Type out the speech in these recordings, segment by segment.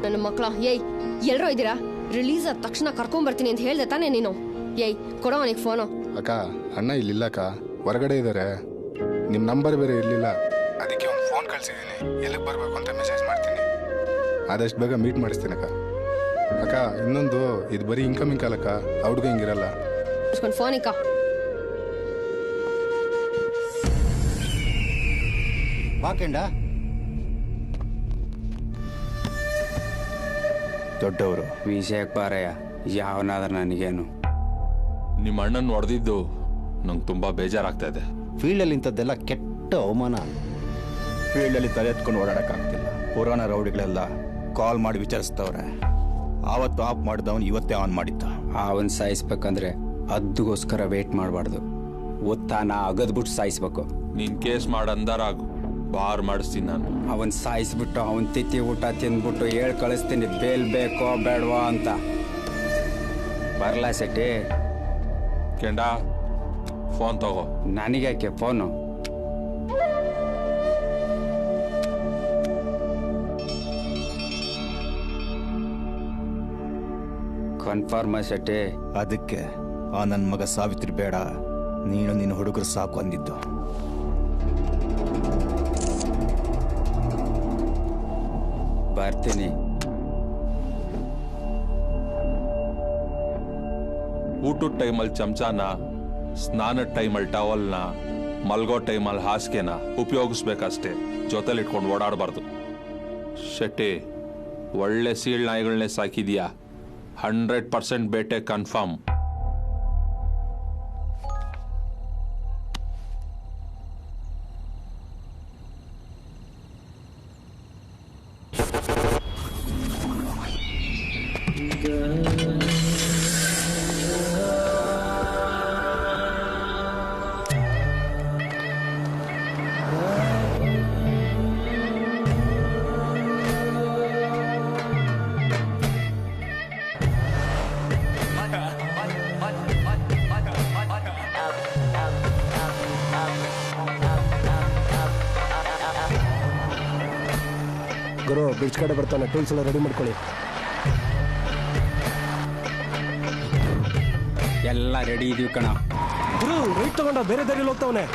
ನನ್ನ ಮಕ್ಕಳ ಏಯ್ ಎಲ್ಲರೂ ಇದ್ದೀರಾ? ರಿಲೀಸ್ ಆದ ತಕ್ಷಣ ಕರ್ಕೊಂಬರ್ತೀನಿ ಅಂತ ಹೇಳ್ದೆ ತಾನೇ ನೀನು? ಏಯ್ ಕೊಡೋ ಅವನಿಗೆ ಫೋನು. ಅಕ್ಕ ಅಣ್ಣ ಇಲ್ಲಿಲ್ಲ ಅಕ್ಕ, ಹೊರಗಡೆ ಇದ್ದಾರೆ. ನಿಮ್ಮ ನಂಬರ್ ಬೇರೆ ಇರಲಿಲ್ಲ, ಅದಕ್ಕೆ ಒಂದು ಫೋನ್ ಕಳಿಸಿದ್ದೀನಿ. ಎಲ್ಲಿಗೆ ಬರಬೇಕು ಅಂತ ಮೆಸೇಜ್ ಮಾಡ್ತೀನಿ. ಆದಷ್ಟು ಬೇಗ ಮೀಟ್ ಮಾಡಿಸ್ತೀನಿ ಅಕ್ಕ. ಅಕ್ಕ ಇನ್ನೊಂದು, ಇದು ಬರೀ ಇನ್ಕಮಿಂಗ್ ಕಾಲಕ್ಕ, ಔಟ್ಗೆ ಹಿಂಗಿರಲ್ಲ. ಫೋನ್ ಇಕ್ಕ. ಬಾಕೆಂಡ ದೊಡ್ಡವರು ವಿಷಯಕ್ಕೆ ಬಾರಯ್ಯ, ಯಾವನಾದ್ರೆ ನನಗೇನು. ನಿಮ್ಮ ಅಣ್ಣನ ಹೊಡೆದಿದ್ದು ನಂಗೆ ತುಂಬ ಬೇಜಾರಾಗ್ತಾ ಇದೆ. ಫೀಲ್ಡಲ್ಲಿ ಇಂಥದ್ದೆಲ್ಲ ಕೆಟ್ಟ ಅವಮಾನ. ಫೀಲ್ಡಲ್ಲಿ ತಲೆ ಎತ್ಕೊಂಡು ಓಡಾಡೋಕ್ಕಾಗ್ತಿಲ್ಲ. ಪುರಾಣ ರೌಡಿಗಳೆಲ್ಲ ಕಾಲ್ ಮಾಡಿ ವಿಚಾರಿಸ್ತವ್ರೆ. ಆವತ್ತು ಆಫ್ ಮಾಡಿದವನು ಇವತ್ತೇ ಆನ್ ಮಾಡಿದ್ದ. ಅವನ್ ಸಾಯಿಸ್ಬೇಕಂದ್ರೆ ಅದ್ದುಗೋಸ್ಕರ ವೇಟ್ ಮಾಡಬಾರ್ದು, ಒತ್ತಾನ ಅಗದ್ಬಿಟ್ಟು ಸಾಯಿಸ್ಬೇಕು. ನೀನ್ ಕೇಸ್ ಮಾಡಂದಾರಾಗು, ಬಾರ್ ಮಾಡಿಸ್ತೀನಿ ನಾನು. ಅವನ್ ಸಾಯಿಸ್ಬಿಟ್ಟು ಅವನ್ ತಿಥಿ ಊಟ ತಿಂದ್ಬಿಟ್ಟು ಹೇಳ್ ಕಳಿಸ್ತೀನಿ ಬೇಲ್ ಬೇಕೋ ಬೇಡವಾ ಅಂತ. ಬರ್ಲಾ ಸೆಟ್ಟಿ? ಕೆಂಡ ಫೋನ್ ತಗೋ. ನನಗ್ಯಾಕೆ ಫೋನು? ಕನ್ಫರ್ಮ ಸೆಟ್ಟಿ? ಅದಕ್ಕೆ ಆ ನನ್ನ ಮಗ ಸಾವಿತ್ರಿ ಬೇಡ, ನೀನು ನಿನ್ನ ಹುಡುಗರು ಸಾಕು ಅಂದಿದ್ದು. ಬರ್ತೀನಿ. ಊಟದ ಟೈಮಲ್ಲಿ ಚಮಚಾನ, ಸ್ನಾನದ ಟೈಮಲ್ಲಿ ಟವಲ್ನ, ಮಲ್ಗೋ ಟೈಮಲ್ಲಿ ಹಾಸಿಗೆನ ಉಪಯೋಗಿಸ್ಬೇಕಷ್ಟೇ. ಜೊತೆಲಿ ಇಟ್ಕೊಂಡು ಓಡಾಡಬಾರ್ದು. ಶೆಟ್ಟಿ, ಒಳ್ಳೆ ಸೀಳ್ ನಾಯಿಗಳನ್ನೇ ಸಾಕಿದ್ಯಾ. 100% ಬೇಟೆ ಕನ್ಫರ್ಮ್. ಗುರು ಬ್ರಿಡ್ಜ್ ಕಡೆ ಬರ್ತಾನೆ, ಟೂಲ್ಸ್ ಎಲ್ಲ ರೆಡಿ ಮಾಡ್ಕೊಳ್ಳಿ. ಎಲ್ಲ ರೆಡಿ ಇದೀವಿ ಕಣ. ಗುರು ರೈಟ್ ತಗೊಂಡ ಬೇರೆ ದಾರಿಯಲ್ಲಿ ಹೋಗ್ತಾವನೆ.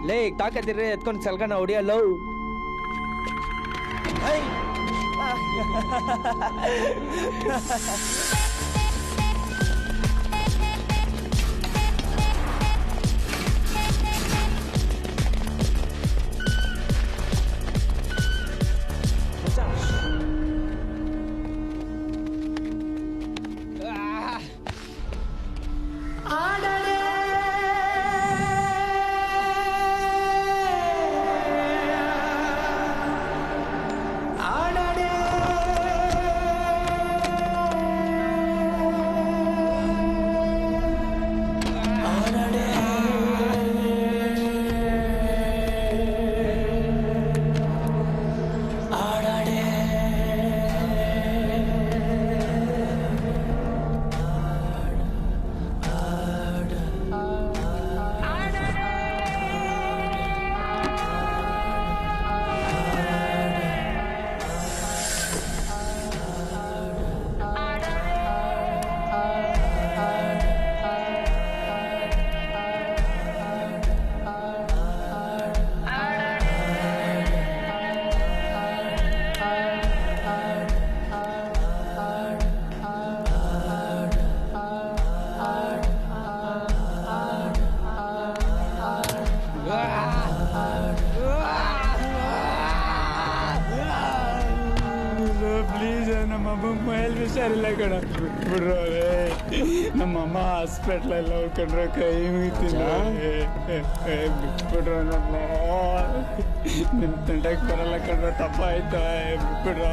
ಲೇ ತಾಕತ್ತಿರ್ರಿ ಎತ್ಕೊಂಡು ಸಲ್ಗಣ ಹೊಡಿಯಲ್ಲ. ಹುಷಾರಿಲ್ಲ ಕಣ ಬಿಟ್ಬಿಡ್ರು ನಮ್ಮಮ್ಮ ಹಾಸ್ಪಿಟ್ಲೆಲ್ಲ ಉಳ್ಕೊಂಡ್ರೆ ಕೈ ಮುಗಿತೀನಿ ಬಿಟ್ಬಿಡ್ರು ನಮ್ಮ ನಿಮ್ಮ ತಂಡಕ್ಕೆ ಬರಲ್ಲ ಕಂಡ್ರೆ ತಪ್ಪಾಯ್ತು ಬಿಟ್ಬಿಡ್ರು